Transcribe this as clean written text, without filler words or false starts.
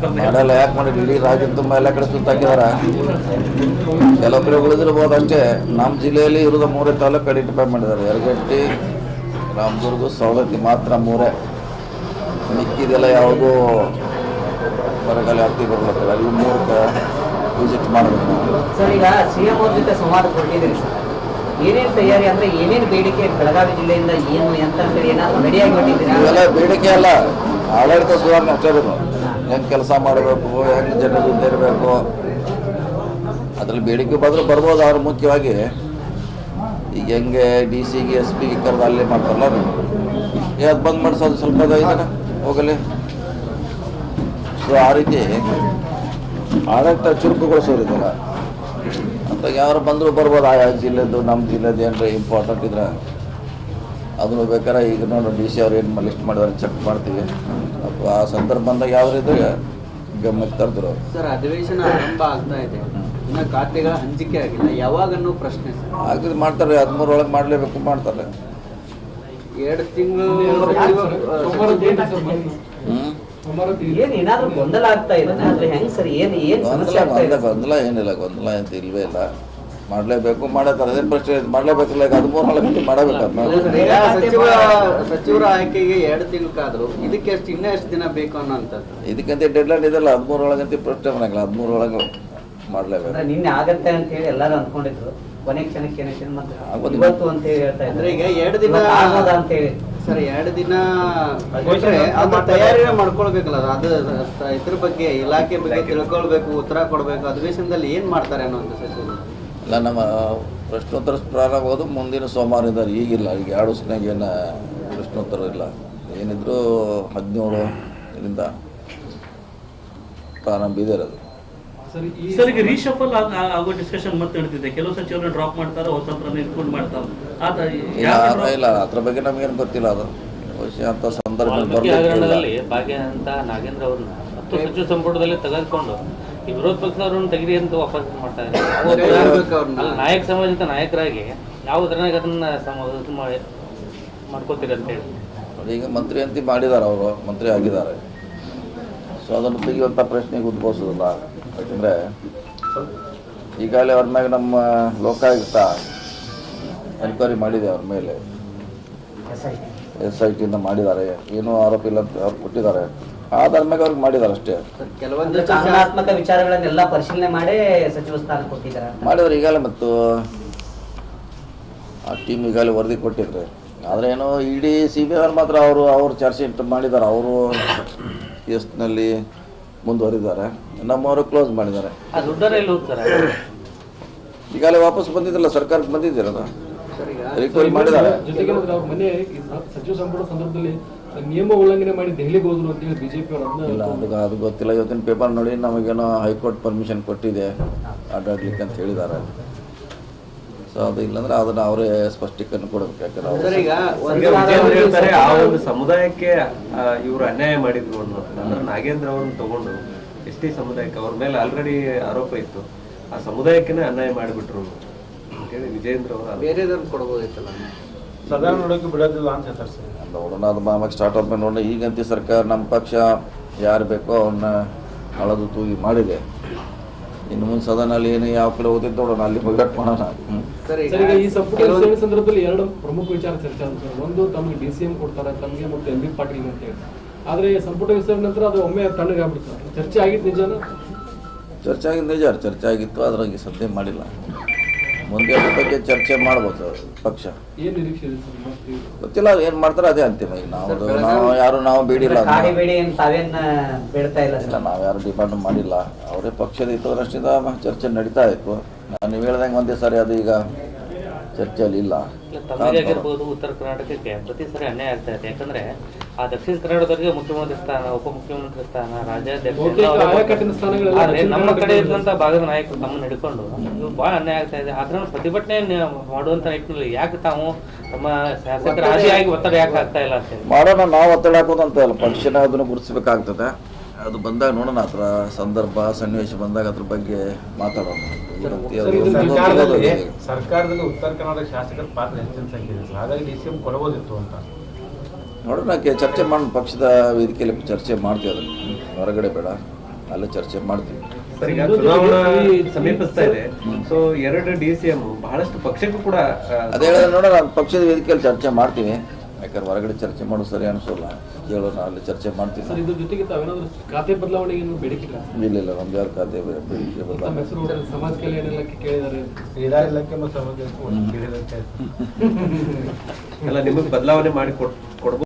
ಮಾಡಲ್ಲ. ಯಾಕೆ ಮಾಡಿಲ್ಲ? ಇಡೀ ರಾಜ್ಯದ ತುಂಬ ಎಲ್ಲ ಕಡೆ ಸುತ್ತಾಕಿದಾರ. ಕೆಲವು ಕಡೆ ಉಳಿದಿರ್ಬೋದು ಅಷ್ಟೇ. ನಮ್ಮ ಜಿಲ್ಲೆಯಲ್ಲಿ ಇರೋದು 3 ತಾಲೂಕು ಐಡೆಂಟಿಫೈ ಮಾಡಿದ್ದಾರೆ. ಯರಗಟ್ಟಿ, ರಾಮದುರ್ಗ, ಸವದತ್ತಿ ಮಾತ್ರ 3. ಮಿಕ್ಕಿದೆಲ್ಲ ಯಾವುದೂ ಬರಗಾಲ ಆಗ್ತಿ ಬರಲತ್ತಲ್ಲ. ಅಲ್ಲಿ 3 ವಿಸಿಟ್ ಮಾಡಬೇಕು ನಾವು. ಸರ್, ಈಗ ಸಿಎಂ ಅವ್ರ ಜೊತೆ ಸಂವಾದ ಕೊಟ್ಟಿದ್ದೀರಿ ಸರ್. ಏನೇನು ತಯಾರಿ ಅಂದರೆ ಏನೇನು ಬೇಡಿಕೆ ಬೆಳಗಾವಿ ಜಿಲ್ಲೆಯಿಂದ ಏನು ಅಂತ ಅಂತೇಳಿ ಏನಾದರೂ ರೆಡಿಯಾಗಿ ಕೊಟ್ಟಿದ್ದೀರಾ? ಇವೆಲ್ಲ ಬೇಡಿಕೆ ಅಲ್ಲ, ಆಡಳಿತ ಸುಧಾರಣೆ ಅಷ್ಟೇ ಇರೋದು. ಹೆಂಗೆ ಕೆಲಸ ಮಾಡಬೇಕು, ಹೆಂಗೆ ಜನರು ಇರಬೇಕು, ಅದ್ರಲ್ಲಿ ಬೇಡಿಕೆ ಬಂದರೂ ಬರ್ಬೋದು. ಅವ್ರು ಮುಖ್ಯವಾಗಿ ಈಗ ಹೆಂಗೆ DC ಗೆ SP ಗೆ ಕರೆದು ಅಲ್ಲೇ ಮಾಡ್ತಾರಲ್ಲ, ಅದು ಬಂದ್ ಮಾಡಿಸೋದು ಸ್ವಲ್ಪ ಇದನ್ನ ಹೋಗಲಿ. ಸೊ ಆ ರೀತಿ ಆಡಳಿತ ಚುರುಕುಗೊಳಿಸೋರಿದ್ದಲ್ಲ ಅಂತ ಯಾರು ಬಂದರೂ ಬರ್ಬೋದು. ಆಯಾ ಜಿಲ್ಲೆದು ನಮ್ಮ ಜಿಲ್ಲೆದು ಏನಾರ ಇಂಪಾರ್ಟೆಂಟ್ ಇದ್ರೆ ಅದನ್ನು ಬೇಕಾದ್ರೆ ಈಗ ನೋಡಿ DC ಅವ್ರು ಏನು ಲಿಸ್ಟ್ ಮಾಡಿದಾರೆ ಚೆಕ್ ಮಾಡ್ತೀವಿ. ಆ ಸಂದರ್ಭ ಬಂದಾಗ ಯಾವ್ದಿದ್ರೆ ಗಮನಕ್ಕೆ ತರ್ತಾರೆ. ಸರ್, ಅಧಿವೇಶನ ಆರಂಭ ಆಗ್ತಾ ಇದೆ, ಇನ್ನು ಖಾತೆಗಳ ಹಂಚಿಕೆ ಆಗಿಲ್ಲ, ಯಾವಾಗನ್ನೂ ಪ್ರಶ್ನೆ ಸರ್. ಆಗಿದ್ದು ಮಾಡ್ತಾರೆ, 13 ಒಳಗೆ ಮಾಡಲೇಬೇಕು, ಮಾಡ್ತಾರೆ. 2 ತಿಂಗಳು ಏನು ಏನಾದರೂ ಗೊಂದಲ ಆಗ್ತಾ ಇದೆ ಅಂದ್ರೆ ಹೆಂಗೆ ಸರ್? ಏನು ಸಮಸ್ಯೆ ಆಗ್ತಾ ಇದೆ? ಗೊಂದಲ ಏನಿಲ್ಲ, ಗೊಂದಲ ಅಂತ ಇಲ್ವೇ ಇಲ್ಲ. ಮಾಡಲೇಬೇಕು, ಮಾಡತ್ತಾರೆ. ಅದೇನು ಪ್ರಶ್ನೆ ಮಾಡಲೇಬೇಕಿಲ್ಲ. ಈಗ 13 ಒಳಗೆ ಮಾಡಬೇಕು. ಸಚಿವರ ಆಯ್ಕೆಗೆ 2 ತಿಂಗಳಾದ್ರು ಇದಕ್ಕೆ ಇನ್ನೂ ಎಷ್ಟು ದಿನ ಬೇಕು ಅನ್ನೋಂಥದ್ದು. ಇದಕ್ಕಂತ ಡೆಡ್ಲೈನ್ ಇದೆಲ್ಲ. 13 ಒಳಗಂತ ಪ್ರಶ್ನೆ ಮಾಡಂಗಿಲ್ಲ. 13 ಒಳಗೆ ಮಾಡಲೇಬೇಕು. ನಿನ್ನೆ ಆಗತ್ತೆ ಅಂತ ಹೇಳಿ ಎಲ್ಲರೂ ಅಂದ್ಕೊಂಡಿದ್ರು. ಕೊನೆ ಕ್ಷಣಕ್ಕೆ ಇವತ್ತು ಅಂತ ಹೇಳಿ ಹೇಳ್ತಾ ಇದ್ದಾರೆ. ಈಗ 2 ದಿನ ಅಂತ ಹೇಳಿ ಸರ್, 2 ದಿನ ಅದು ತಯಾರಿನೇ ಮಾಡ್ಕೊಳ್ಬೇಕಲ್ಲ. ಅದು ಇದ್ರ ಬಗ್ಗೆ ಇಲಾಖೆ ಬಗ್ಗೆ ತಿಳ್ಕೊಳ್ಬೇಕು, ಉತ್ತರ ಕೊಡ್ಬೇಕು. ಅಧಿವೇಶನದಲ್ಲಿ ಏನ್ ಮಾಡ್ತಾರೆ ಅನ್ನೋದು ಸಚಿವರು ಇಲ್ಲ. ನಮ್ಮ ಪ್ರಶ್ನೋತ್ತರ ಪ್ರಾರಂಭ ಹೋದು ಮುಂದಿನ ಸೋಮವಾರ ಇದ್ದಾರೆ. ಈಗಿಲ್ಲ, ಈಗ 2 ದಿವಸನಾಗ ಏನು ಪ್ರಶ್ನೋತ್ತರ ಇಲ್ಲ. ಏನಿದ್ರು 17ರಿಂದ ಪ್ರಾರಂಭ ಇದೆ ಅದು. ಸರ್, ಈಗ ರೀಶಫಲ್ ಆಗೋ ಡಿಸ್ಕಷನ್ ಮತ್ತೆ ನಡೀತಿದೆ. ಕೆಲವು ಸಚಿವರನ್ನ ಡ್ರಾಪ್ ಮಾಡ್ತಾರೆ, ಹೊಸಬ್ರನ್ನ ಇನ್ಕ್ಲೂಡ್ ಮಾಡ್ತಾರೆ. ಇಲ್ಲ, ಅದ್ರ ಬಗ್ಗೆ ನಮಗೇನು ಗೊತ್ತಿಲ್ಲ. ಅದು ಬಹುಶಃ ಅಂತ ಸಂದರ್ಭ ಭಾಗ್ಯ ಅಂತ ನಾಗೇಂದ್ರ ಅವ್ರನ್ನ 10 ಸಚಿವ ಸಂಪುಟದಲ್ಲಿ ತೆಗೆದುಕೊಂಡು ಈ ವಿರೋಧ ಪಕ್ಷದವ್ರನ್ನ ತೆಗಿರಿ ಅಂತ ವಾಪಸ್ ಮಾಡ್ತಾರೆ. ನಾಯಕ ಸಮಾಜದ ನಾಯಕರಾಗಿ ಯಾವುದ್ರಾಗ ಅದನ್ನ ಮಾಡ್ಕೋತೀರಿ ಅಂತ ಹೇಳಿ ಈಗ ಮಂತ್ರಿ ಅಂತ ಮಾಡಿದ್ದಾರೆ, ಅವರು ಮಂತ್ರಿ ಆಗಿದ್ದಾರೆ. ಸೊ ಅದನ್ನು ತೆಗೆಯುವಂಥ ಪ್ರಶ್ನೆಗೆ ಉದ್ಭವಿಸೋದಿಲ್ಲ. ಯಾಕಂದರೆ ಈಗಾಗಲೇ ಅವ್ರ ಮ್ಯಾಗ ನಮ್ಮ ಲೋಕಾಯುಕ್ತ ಎನ್ಕ್ವೈರಿ ಮಾಡಿದೆ. ಅವ್ರ ಮೇಲೆ SIT ಮಾಡಿದ್ದಾರೆ. ಏನೂ ಆರೋಪ ಇಲ್ಲ ಅಂತ ಅವ್ರು ಕೊಟ್ಟಿದ್ದಾರೆ. ಆಧಾರ ಮ್ಯಾಗ ಅವ್ರಿಗೆ ಮಾಡಿದ್ದಾರೆ ಅಷ್ಟೇ. ಕೆಲವೊಂದು ಕಾನೂನಾತ್ಮಕ ವಿಚಾರಗಳನ್ನೆಲ್ಲ ಪರಿಶೀಲನೆ ಮಾಡಿ ಸಚಿವ ಸ್ಥಾನ ಕೊಟ್ಟಿದ್ದಾರೆ ಮಾಡಿದ್ದಾರೆ ಈಗಾಗಲೇ. ಮತ್ತು ಆ ಟೀಮ್ ಈಗಾಗಲೇ ವರದಿ ಕೊಟ್ಟಿದ್ರೆ. ಆದರೆ ಏನೋ ಇಡೀ CBI ಅವ್ರು ಮಾತ್ರ ಅವರು ಚಾರ್ಜ್ ಶೀಟ್ ಮಾಡಿದ್ದಾರೆ. ಅವರು ಕೇಸ್ನಲ್ಲಿ ಮುಂದುವರಿದ್ದಾರೆ. ನಮ್ಮವರು ಕ್ಲೋಸ್ ಮಾಡಿದ್ದಾರೆ. ಈಗಾಗಲೇ ವಾಪಸ್ ಬಂದಿದ್ದಿಲ್ಲ, ಸರ್ಕಾರಕ್ಕೆ ಬಂದಿದ್ದೀರಲ್ಲ, ರಿಕವರಿ ಮಾಡಿದ್ದಾರೆ. ಜೊತೆಗೆ ಮನೆ ಸಚಿವ ಸಂಪುಟ ಸಂದರ್ಭದಲ್ಲಿ ನಿಯಮ ಉಲ್ಲಂಘನೆ ಮಾಡಿ ದೆಹಲಿಗೆ ಹೋದ್ರು ಅಂತ ಹೇಳಿ ಬಿಜೆಪಿ ಇಲ್ಲ, ಅದು ಗೊತ್ತಿಲ್ಲ. ಇವತ್ತಿನ ಪೇಪರ್ ನೋಡಿ ನಮಗೇನೋ ಹೈಕೋರ್ಟ್ ಪರ್ಮಿಷನ್ ಕೊಟ್ಟಿದೆ ಅಡ್ಡಾಡ್ಲಿಕ್ಕೆ ಅಂತ ಹೇಳಿದ್ದಾರೆ. ಸೊ ಅದು ಇಲ್ಲಾಂದ್ರೆ ಅದನ್ನ ಅವರೇ ಸ್ಪಷ್ಟೀಕರಣ ಕೊಡಬೇಕು. ಯಾಕಂದ್ರೆ ಆ ಒಂದು ಸಮುದಾಯಕ್ಕೆ ಇವರು ಅನ್ಯಾಯ ಮಾಡಿದ್ರು ಅನ್ನೋದು ನಾಗೇಂದ್ರ ಅವ್ರನ್ನ ತಗೊಂಡು ST ಸಮುದಾಯಕ್ಕೆ ಅವ್ರ ಮೇಲೆ ಆಲ್ರೆಡಿ ಆರೋಪ ಇತ್ತು. ಆ ಸಮುದಾಯಕ್ಕೆ ಅನ್ಯಾಯ ಮಾಡಿಬಿಟ್ರು ಅಂತೇಳಿ ವಿಜೇಂದ್ರ ಅವರು ಬೇರೆದವ್ರನ್ನ ಕೊಡ್ಬೋದಿತ್ತಲ್ಲ, ಸದಾ ನೋಡೋಕೆ ಬಿಡೋದಿಲ್ಲ ಅಂತ ಹೇಳ್ತಾರೆ ಸರ್. ನೋಡೋಣ, ಅದು ಮಾಮಾಗ ಸ್ಟಾರ್ಟ್ ಆದ್ಮೇಲೆ ನೋಡೋಣ. ಈಗಂತ ಸರ್ಕಾರ ನಮ್ಮ ಪಕ್ಷ ಯಾರು ಬೇಕೋ ಅವನ್ನ ಅಳದು ತೂಗಿ ಮಾಡಿದೆ. ಇನ್ನು ಮುಂದೆ ಸದನಲ್ಲಿ ಏನು ಯಾವ ಕಡೆ ಓದಿದ್ದು ನೋಡೋಣ, ಅಲ್ಲಿ ಹೋಗ್ಯಾಟ್ ಮಾಡೋಣ. ಸರ್, ಈಗ ಈ ಸಂಪುಟ ವಿಸ್ತರಣೆ ಸಂದರ್ಭದಲ್ಲಿ 2 ಪ್ರಮುಖ ವಿಚಾರ ಚರ್ಚೆ ಆಗುತ್ತೆ. ಒಂದು, ತಮಗೆ DCM ಕೊಡ್ತಾರೆ ತಮಗೆ ಮತ್ತು MB ಪಾಟೀಲ್ ಅಂತ ಹೇಳಿ. ಆದರೆ ಸಂಪುಟ ವಿಸ್ತರಣೆ ನಂತರ ಅದು ಒಮ್ಮೆ ತಣ್ಣಗಾಗ್ಬಿಡ್ತಾರೆ. ಚರ್ಚೆ ಆಗಿತ್ತು ನಿಜಾನ? ಚರ್ಚೆ ಆಗಿದ್ದು ನಿಜ, ಚರ್ಚೆ ಆಗಿತ್ತು. ಅದ್ರಾಗೆ ಸದ್ಯ ಮಾಡಿಲ್ಲ. ಮುಂದೆ ಅದ್ರ ಬಗ್ಗೆ ಚರ್ಚೆ ಮಾಡ್ಬೋದು ಪಕ್ಷ. ಏನು ನಿರೀಕ್ಷೆ ಇದೆ ಸರ್? ಗೊತ್ತಿಲ್ಲ, ಏನು ಮಾಡ್ತಾರೆ ಅದೇ ಅಂತಿಮ. ಈಗ ನಾವು ಬೇಡಿಲ್ಲ, ನಾವು ಯಾರು ಡಿಮಾಂಡ್ ಮಾಡಿಲ್ಲ. ಅವರೇ ಪಕ್ಷದ ಹಿತದೃಷ್ಟಿಯಿಂದ ಚರ್ಚೆ ನಡೀತಾ ಇತ್ತು. ನೀವು ಹೇಳ್ದಂಗೆ ಒಂದೇ ಸಾರಿ ಅದು ಈಗ ಚರ್ಚೆಯಲ್ಲಿ ಇಲ್ಲ. ತಮಿಳಿಗಿರ್ಬೋದು, ಉತ್ತರ ಕರ್ನಾಟಕಕ್ಕೆ ಪ್ರತಿ ಸರಿ ಅನ್ಯಾಯ ಆಗ್ತಾ ಇದೆ. ಯಾಕಂದ್ರೆ ಆ ದಕ್ಷಿಣ ಕನ್ನಡದವರಿಗೆ ಮುಖ್ಯಮಂತ್ರಿ ಸ್ಥಾನ, ಉಪಮುಖ್ಯಮಂತ್ರಿ ಸ್ಥಾನ, ರಾಜ್ಯಾಧ್ಯಕ್ಷ, ನಮ್ಮ ಕಡೆ ಇರುವಂತ ಭಾಗದ ನಾಯಕರು ತಮ್ಮನ್ನು ಹಿಡ್ಕೊಂಡು ಬಹಳ ಅನ್ಯಾಯ ಆಗ್ತಾ ಇದೆ. ಅದನ್ನ ಪ್ರತಿಭಟನೆ ಮಾಡುವಂತ ನಿಟ್ಟಿನಲ್ಲಿ ಯಾಕೆ ತಾವು ತಮ್ಮ ಶಾಸಕರ ಹಾದಿಯಾಗಿ ಒತ್ತಡ ಯಾಕೆ ಆಗ್ತಾ ಇಲ್ಲ ಅಂತ ಮಾಡೋಣ. ನಾವು ಒತ್ತಡ ಹಾಕೋದಂತ ಅಲ್ಲ, ಪಕ್ಷನ ಅದನ್ನು ಗುರುತಿಸ್ಬೇಕಾಗ್ತದೆ. ಅದು ಬಂದಾಗ ನೋಡೋಣ, ಅದರ ಸಂದರ್ಭ ಸನ್ನಿವೇಶ ಬಂದಾಗ ಅದ್ರ ಬಗ್ಗೆ ಮಾತಾಡೋಣ. ಸರ್ಕಾರದಲ್ಲಿ ಉತ್ತರ ಕರ್ನಾಟಕ ಶಾಸಕರ ಪಾತ್ರ ಹೆಚ್ಚಿನ ಸಂಖ್ಯೆ ಇದೆ, ಹಾಗಾಗಿ DCM ಕೊಡಬಹುದಿತ್ತು ಅಂತ ನೋಡೋಣ. ಚರ್ಚೆ ಮಾಡೋಣ, ಪಕ್ಷದ ವೇದಿಕೆಯಲ್ಲಿ ಚರ್ಚೆ ಮಾಡ್ತೀವಿ. ಅದನ್ನು ಹೊರಗಡೆ ಬೇಡ. ಅಲ್ಲಿ ಚರ್ಚೆ ಮಾಡ್ತೀವಿ. ಸರ್, ಈಗ ಚುನಾವಣಾ ಸಮೀಪಿಸ್ತಾ ಇದೆ. ಸೊ 2 DCM ಬಹಳಷ್ಟು ಪಕ್ಷಕ್ಕೂ ಕೂಡ ಅದೇ ಹೇಳಿದ್ರೆ ನೋಡೋಣ, ಅದು ಪಕ್ಷದ ವೇದಿಕೆಯಲ್ಲಿ ಚರ್ಚೆ ಮಾಡ್ತೀವಿ. ಯಾಕಂದ್ರೆ ಹೊರಗಡೆ ಚರ್ಚೆ ಮಾಡೋದು ಸರಿ ಅನಿಸೋಲ್ಲ, ಕೇಳೋಣ, ಅಲ್ಲಿ ಚರ್ಚೆ ಮಾಡ್ತೀವಿ. ಸರ್, ಇದ್ರ ಜೊತೆಗೆ ತಾವೇನಾದ್ರೂ ಖಾತೆ ಬದಲಾವಣೆಗೆ ಏನು ಬೇಡಿಕೆ ಇಲ್ಲ? ಇಲ್ಲ, ನಮ್ದು ಯಾರು ಖಾತೆ ಬೇಡಿಕೆ ತಮ್ಮ ಬದಲಾವಣೆ. ಹೆಸರು ಸಮಾಜ ಕಲ್ಯಾಣ ಇಲಾಖೆ ಕೇಳಿದ್ದಾರೆ. ಎಲ್ಲ ನಿಮಗೆ ಬದಲಾವಣೆ ಮಾಡಿ ಕೊಡ್ಬೋದು.